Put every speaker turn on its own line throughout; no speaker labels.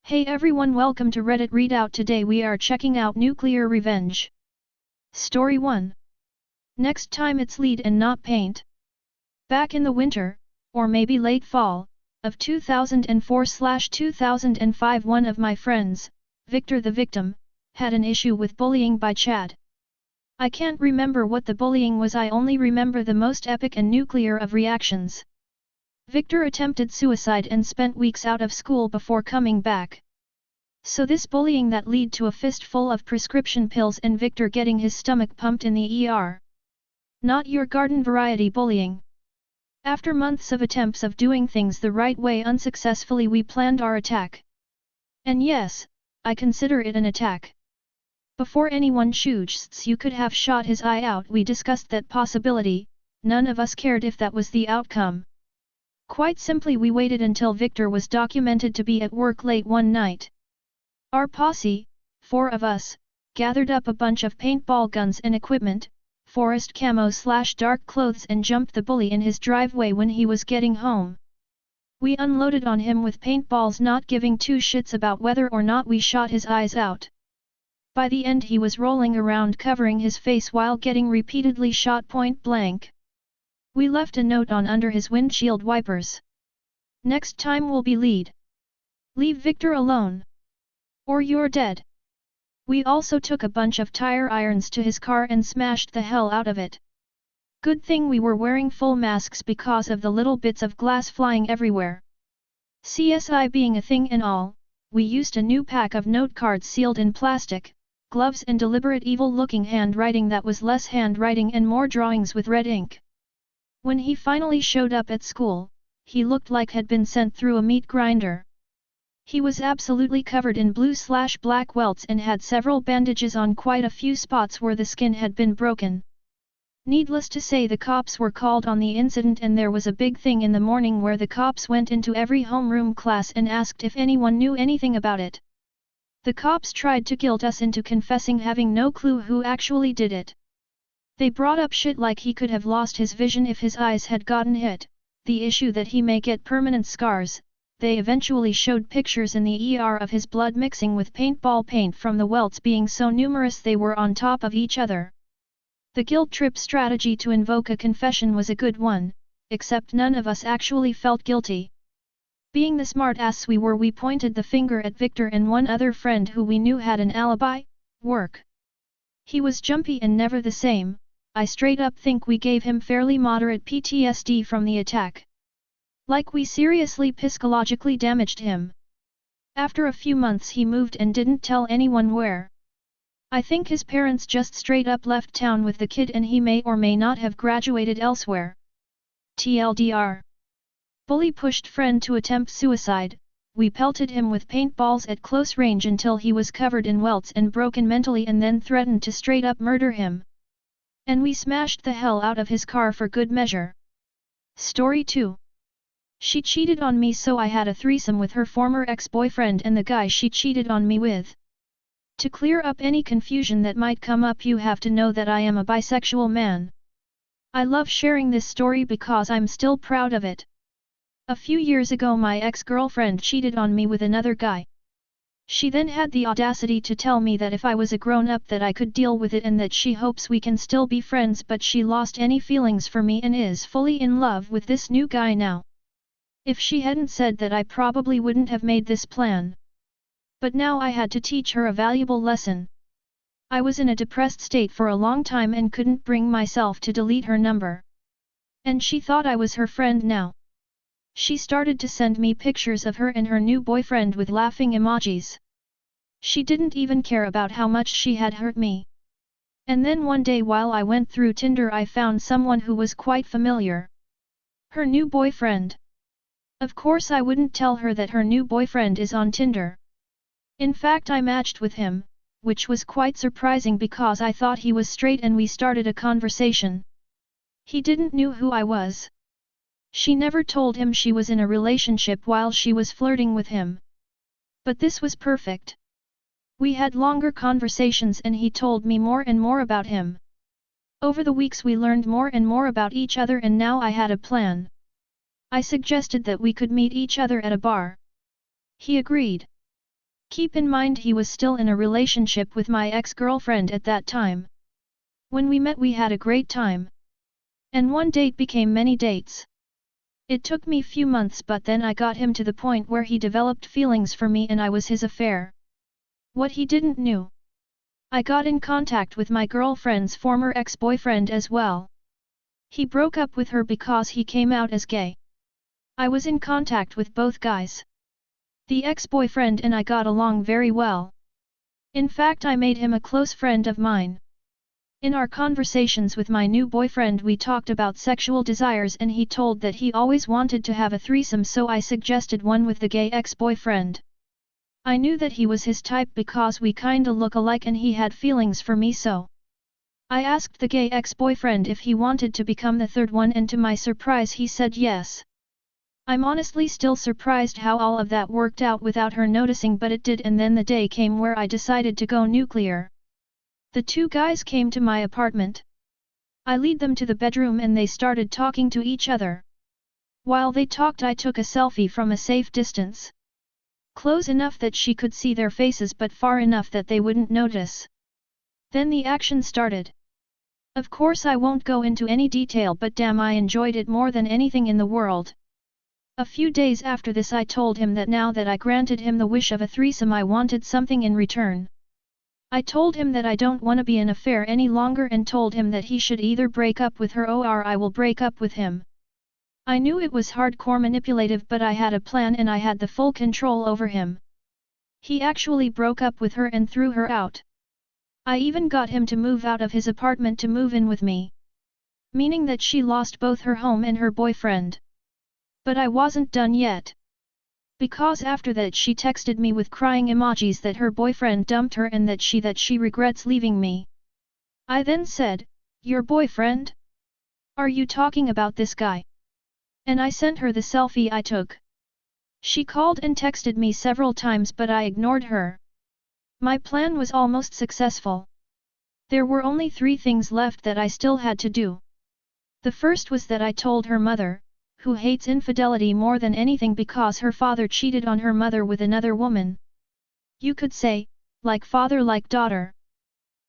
Hey everyone, welcome to Reddit Readout. Today we are checking out Nuclear Revenge. Story 1. Next time it's lead and not paint. Back in the winter, or maybe late fall, of 2004/2005, one of my friends, Victor the victim, had an issue with bullying by Chad. I can't remember what the bullying was, I only remember the most epic and nuclear of reactions. Victor attempted suicide and spent weeks out of school before coming back. So this bullying that led to a fistful of prescription pills and Victor getting his stomach pumped in the ER. Not your garden variety bullying. After months of attempts of doing things the right way unsuccessfully, we planned our attack. And yes, I consider it an attack. Before anyone shoots, you could have shot his eye out. We discussed that possibility, none of us cared if that was the outcome. Quite simply, we waited until Victor was documented to be at work late one night. Our posse, 4 of us, gathered up a bunch of paintball guns and equipment, forest camo/dark clothes, and jumped the bully in his driveway when he was getting home. We unloaded on him with paintballs, not giving two shits about whether or not we shot his eyes out. By the end he was rolling around covering his face while getting repeatedly shot point blank. We left a note on under his windshield wipers. Next time will be lead. Leave Victor alone. Or you're dead. We also took a bunch of tire irons to his car and smashed the hell out of it. Good thing we were wearing full masks because of the little bits of glass flying everywhere. CSI being a thing and all, we used a new pack of note cards sealed in plastic, gloves and deliberate evil-looking handwriting that was less handwriting and more drawings with red ink. When he finally showed up at school, he looked like had been sent through a meat grinder. He was absolutely covered in blue/black welts and had several bandages on quite a few spots where the skin had been broken. Needless to say, the cops were called on the incident, and there was a big thing in the morning where the cops went into every homeroom class and asked if anyone knew anything about it. The cops tried to guilt us into confessing having no clue who actually did it. They brought up shit like he could have lost his vision if his eyes had gotten hit, the issue that he may get permanent scars. They eventually showed pictures in the ER of his blood mixing with paintball paint from the welts being so numerous they were on top of each other. The guilt trip strategy to invoke a confession was a good one, except none of us actually felt guilty. Being the smart-ass we were, we pointed the finger at Victor and one other friend who we knew had an alibi, work. He was jumpy and never the same. I straight up think we gave him fairly moderate PTSD from the attack. Like we seriously psychologically damaged him. After a few months he moved and didn't tell anyone where. I think his parents just straight up left town with the kid, and he may or may not have graduated elsewhere. TLDR. Bully pushed friend to attempt suicide. We pelted him with paintballs at close range until he was covered in welts and broken mentally, and then threatened to straight up murder him. And we smashed the hell out of his car for good measure. Story 2. She cheated on me, so I had a threesome with her former ex-boyfriend and the guy she cheated on me with. To clear up any confusion that might come up, you have to know that I am a bisexual man. I love sharing this story because I'm still proud of it. A few years ago my ex-girlfriend cheated on me with another guy. She then had the audacity to tell me that if I was a grown-up that I could deal with it and that she hopes we can still be friends, but she lost any feelings for me and is fully in love with this new guy now. If she hadn't said that, I probably wouldn't have made this plan. But now I had to teach her a valuable lesson. I was in a depressed state for a long time and couldn't bring myself to delete her number. And she thought I was her friend now. She started to send me pictures of her and her new boyfriend with laughing emojis. She didn't even care about how much she had hurt me. And then one day while I went through Tinder, I found someone who was quite familiar. Her new boyfriend. Of course I wouldn't tell her that her new boyfriend is on Tinder. In fact, I matched with him, which was quite surprising because I thought he was straight, and we started a conversation. He didn't know who I was. She never told him she was in a relationship while she was flirting with him. But this was perfect. We had longer conversations and he told me more and more about him. Over the weeks we learned more and more about each other, and now I had a plan. I suggested that we could meet each other at a bar. He agreed. Keep in mind he was still in a relationship with my ex-girlfriend at that time. When we met we had a great time. And one date became many dates. It took me few months but then I got him to the point where he developed feelings for me and I was his affair. What he didn't knew. I got in contact with my girlfriend's former ex-boyfriend as well. He broke up with her because he came out as gay. I was in contact with both guys. The ex-boyfriend and I got along very well. In fact I made him a close friend of mine. In our conversations with my new boyfriend we talked about sexual desires and he told that he always wanted to have a threesome so I suggested one with the gay ex-boyfriend. I knew that he was his type because we kinda look alike and he had feelings for me so. I asked the gay ex-boyfriend if he wanted to become the third one and to my surprise he said yes. I'm honestly still surprised how all of that worked out without her noticing but it did and then the day came where I decided to go nuclear. The two guys came to my apartment. I lead them to the bedroom and they started talking to each other. While they talked I took a selfie from a safe distance. Close enough that she could see their faces but far enough that they wouldn't notice. Then the action started. Of course I won't go into any detail but damn I enjoyed it more than anything in the world. A few days after this I told him that now that I granted him the wish of a threesome I wanted something in return. I told him that I don't want to be in an affair any longer and told him that he should either break up with her or I will break up with him. I knew it was hardcore manipulative but I had a plan and I had the full control over him. He actually broke up with her and threw her out. I even got him to move out of his apartment to move in with me. Meaning that she lost both her home and her boyfriend. But I wasn't done yet. Because after that she texted me with crying emojis that her boyfriend dumped her and that she regrets leaving me. I then said, "Your boyfriend? Are you talking about this guy?" And I sent her the selfie I took. She called and texted me several times but I ignored her. My plan was almost successful. There were only 3 things left that I still had to do. The first was that I told her mother, who hates infidelity more than anything because her father cheated on her mother with another woman. You could say, like father like daughter.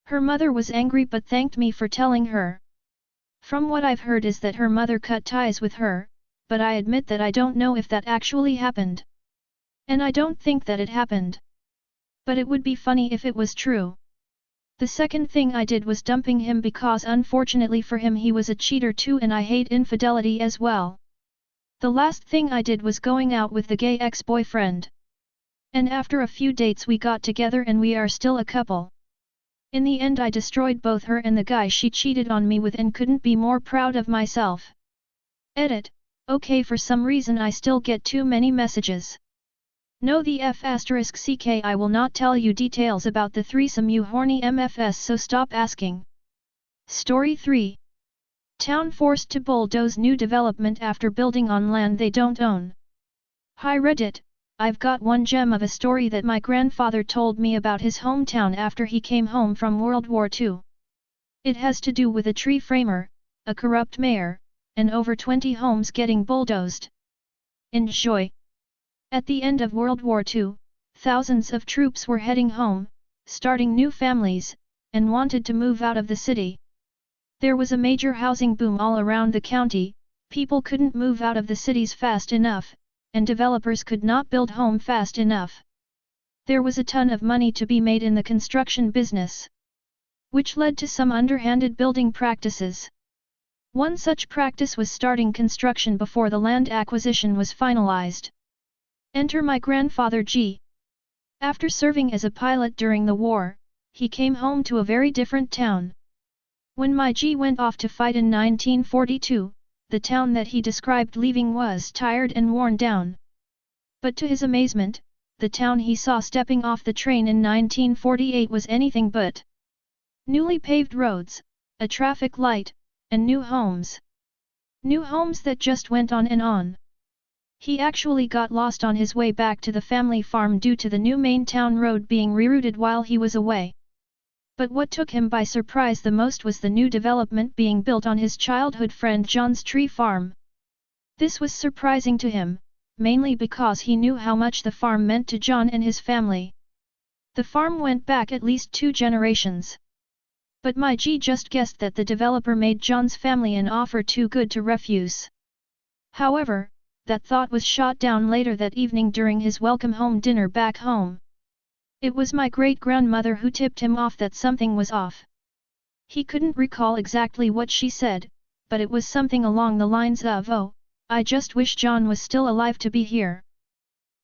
Her mother was angry but thanked me for telling her. From what I've heard is that her mother cut ties with her, but I admit that I don't know if that actually happened. And I don't think that it happened. But it would be funny if it was true. The second thing I did was dumping him because unfortunately for him he was a cheater too and I hate infidelity as well. The last thing I did was going out with the gay ex-boyfriend. And after a few dates we got together and we are still a couple. In the end I destroyed both her and the guy she cheated on me with and couldn't be more proud of myself. Edit. Okay, for some reason I still get too many messages. No the **ck I will not tell you details about the threesome you horny MFS so stop asking. Story 3. Town forced to bulldoze new development after building on land they don't own. Hi Reddit, I've got one gem of a story that my grandfather told me about his hometown after he came home from World War II. It has to do with a tree framer, a corrupt mayor, and over 20 homes getting bulldozed. Enjoy! At the end of World War II, thousands of troops were heading home, starting new families, and wanted to move out of the city. There was a major housing boom all around the county, people couldn't move out of the cities fast enough, and developers could not build home fast enough. There was a ton of money to be made in the construction business, which led to some underhanded building practices. One such practice was starting construction before the land acquisition was finalized. Enter my grandfather G. After serving as a pilot during the war, he came home to a very different town. When my G went off to fight in 1942, the town that he described leaving was tired and worn down. But to his amazement, the town he saw stepping off the train in 1948 was anything but. Newly paved roads, a traffic light, and new homes. New homes that just went on and on. He actually got lost on his way back to the family farm due to the new main town road being rerouted while he was away. But what took him by surprise the most was the new development being built on his childhood friend John's tree farm. This was surprising to him, mainly because he knew how much the farm meant to John and his family. The farm went back at least 2 generations. But my G just guessed that the developer made John's family an offer too good to refuse. However, that thought was shot down later that evening during his welcome home dinner back home. It was my great-grandmother who tipped him off that something was off. He couldn't recall exactly what she said, but it was something along the lines of, "Oh, I just wish John was still alive to be here."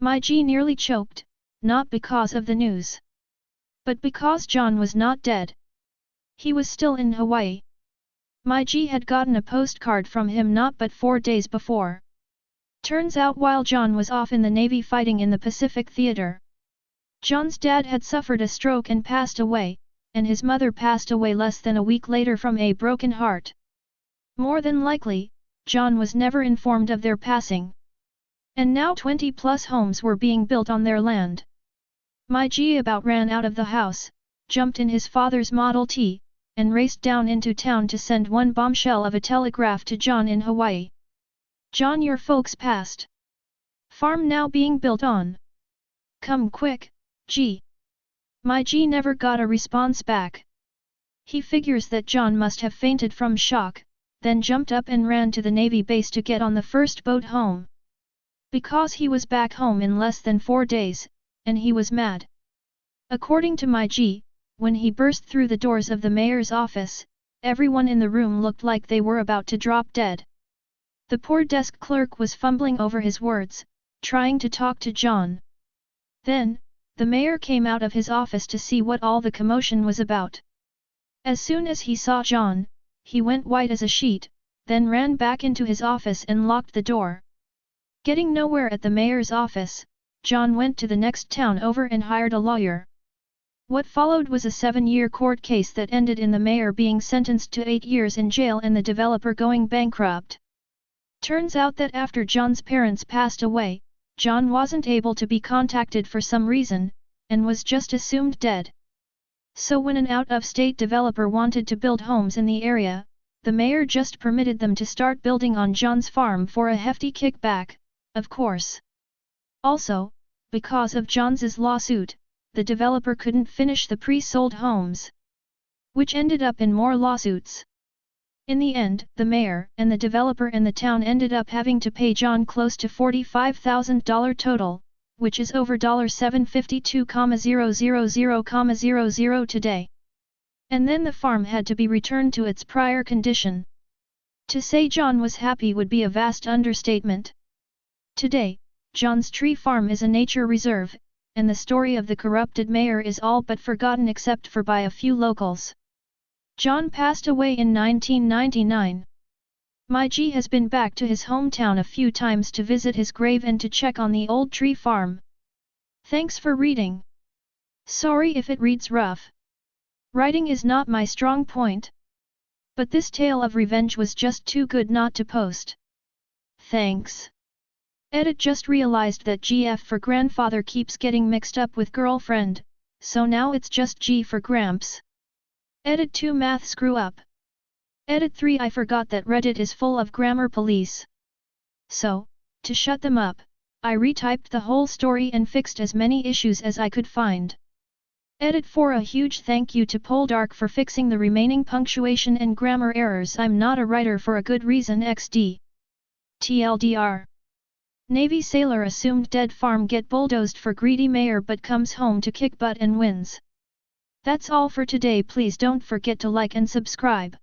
My G nearly choked, not because of the news, but because John was not dead. He was still in Hawaii. My G had gotten a postcard from him not but 4 days before. Turns out while John was off in the Navy fighting in the Pacific Theater, John's dad had suffered a stroke and passed away, and his mother passed away less than a week later from a broken heart. More than likely, John was never informed of their passing. And now 20+ homes were being built on their land. My G about ran out of the house, jumped in his father's Model T, and raced down into town to send one bombshell of a telegraph to John in Hawaii. "John, your folks passed. Farm now being built on. Come quick, G." My G never got a response back. He figures that John must have fainted from shock, then jumped up and ran to the Navy base to get on the first boat home. Because he was back home in less than 4 days, and he was mad. According to my G, when he burst through the doors of the mayor's office, everyone in the room looked like they were about to drop dead. The poor desk clerk was fumbling over his words, trying to talk to John. Then, the mayor came out of his office to see what all the commotion was about. As soon as he saw John, he went white as a sheet, then ran back into his office and locked the door. Getting nowhere at the mayor's office, John went to the next town over and hired a lawyer. What followed was a 7-year court case that ended in the mayor being sentenced to 8 years in jail and the developer going bankrupt. Turns out that after John's parents passed away, John wasn't able to be contacted for some reason, and was just assumed dead. So when an out-of-state developer wanted to build homes in the area, the mayor just permitted them to start building on John's farm for a hefty kickback, of course. Also, because of John's lawsuit, the developer couldn't finish the pre-sold homes, which ended up in more lawsuits. In the end, the mayor and the developer and the town ended up having to pay John close to $45,000 total, which is over $752,000,000 today. And then the farm had to be returned to its prior condition. To say John was happy would be a vast understatement. Today, John's tree farm is a nature reserve, and the story of the corrupted mayor is all but forgotten except for by a few locals. John passed away in 1999. My G has been back to his hometown a few times to visit his grave and to check on the old tree farm. Thanks for reading. Sorry if it reads rough. Writing is not my strong point. But this tale of revenge was just too good not to post. Thanks. Edit just realized that GF for grandfather keeps getting mixed up with girlfriend, so now it's just G for Gramps. Edit 2 math screw up. Edit 3 I forgot that Reddit is full of grammar police. So, to shut them up, I retyped the whole story and fixed as many issues as I could find. Edit 4 a huge thank you to Poldark for fixing the remaining punctuation and grammar errors. I'm not a writer for a good reason XD. TLDR. Navy sailor assumed dead farm get bulldozed for greedy mayor but comes home to kick butt and wins. That's all for today. Please don't forget to like and subscribe.